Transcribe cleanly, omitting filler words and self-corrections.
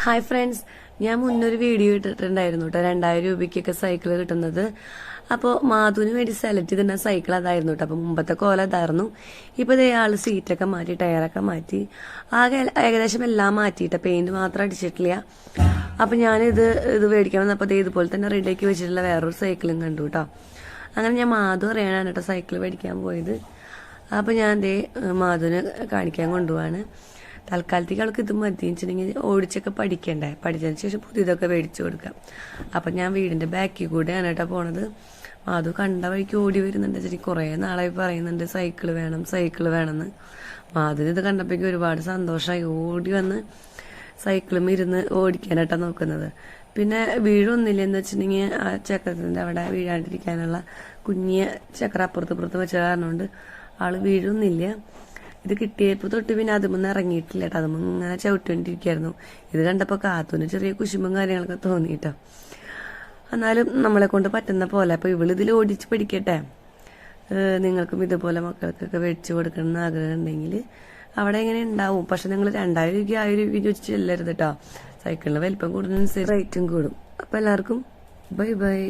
Hi friends, ഞാൻ മുന്നൊരു video ഇട്ടിട്ടുണ്ടായിരുന്നു കേട്ടോ. 2000 രൂപയ്ക്കൊക്കെ സൈക്കിൾ കിട്ടുന്നത്. അപ്പോൾ മാധുവിന് വേണ്ടി സെലക്ട് ചെയ്തിരുന്ന സൈക്കിൾ അതായിരുന്നു കേട്ടോ. അപ്പോൾ മുമ്പത്തെ കോല അതായിരുന്നു. ഇപ്പോൾ ഇതേ ആള് സീറ്റൊക്കെ മാറ്റി, ടയറൊക്കെ മാറ്റി, ആകെ ഏകദേശം എല്ലാം മാറ്റിയിട്ട് പെയിന്റ് മാത്രം അടിച്ചിട്ടില്ല. അപ്പം ഞാനിത് മേടിക്കാൻ വന്നപ്പോൾ ഇതുപോലെ തന്നെ റെഡിയാക്കി വെച്ചിട്ടുള്ള വേറൊരു സൈക്കിളും കണ്ടു കേട്ടോ. അങ്ങനെ ഞാൻ മാധു അറിയാനാണ് കേട്ടോ സൈക്കിൾ മേടിക്കാൻ പോയത്. അപ്പോൾ ഞാൻ മാധുവിനെ കാണിക്കാൻ കൊണ്ടുപോവാണ്. തൽക്കാലത്തേക്ക് അവൾക്ക് ഇത് മതി വെച്ചിട്ടുണ്ടെങ്കിൽ ഓടിച്ചൊക്കെ പഠിക്കണ്ടേ. പഠിച്ചതിന് ശേഷം പുതിയതൊക്കെ മേടിച്ചു കൊടുക്കാം. അപ്പം ഞാൻ വീടിൻ്റെ ബാക്കിൽ കൂടെയാണ് കേട്ടോ പോണത്. മാധു കണ്ട വഴിക്ക് ഓടി വരുന്നുണ്ട്. ശരി, കുറേ നാളായി പറയുന്നുണ്ട് സൈക്കിൾ വേണം വേണമെന്ന്. മാധുവിന് ഇത് കണ്ടപ്പോഴേക്കും ഒരുപാട് സന്തോഷമായി. ഓടി വന്ന് സൈക്കിളും ഇരുന്ന് ഓടിക്കാനായിട്ടാണ് നോക്കുന്നത്. പിന്നെ വീഴൊന്നില്ലെന്ന് വെച്ചിട്ടുണ്ടെങ്കിൽ ആ ചക്രത്തിൻ്റെ അവിടെ വീഴാണ്ടിരിക്കാനുള്ള കുഞ്ഞിയ ചക്ര അപ്പുറത്ത് വെച്ച കാരണം കൊണ്ട് ആള് വീഴൊന്നില്ല. ഇത് കിട്ടിയപ്പോൾ തൊട്ട് പിന്നെ അതുമൊന്നും ഇറങ്ങിയിട്ടില്ല കേട്ടോ. അതും ഇങ്ങനെ ചവിട്ടിക്കൊണ്ടിരിക്കുകയായിരുന്നു. ഇത് കണ്ടപ്പോൾ കാത്തൂന് ചെറിയ കുശുമ്പും കാര്യങ്ങളൊക്കെ തോന്നിട്ടോ. എന്നാലും നമ്മളെ കൊണ്ട് പറ്റുന്ന പോലെ. അപ്പോൾ ഇവളിതിൽ ഓടിച്ച് പഠിക്കട്ടെ. നിങ്ങൾക്കും ഇതുപോലെ മക്കൾക്കൊക്കെ മേടിച്ചു കൊടുക്കണമെന്ന് ആഗ്രഹം ഉണ്ടെങ്കിൽ അവിടെ എങ്ങനെ ഉണ്ടാവും. പക്ഷെ നിങ്ങൾ 2000 രൂപ 1000 രൂപ ചോദിച്ച് ചെല്ലരുത് കേട്ടോ. സൈക്കിളിന് വലിപ്പം കൂടുന്നതിനനുസരിച്ച് റേറ്റും കൂടും. അപ്പോൾ എല്ലാവർക്കും ബൈ ബൈ.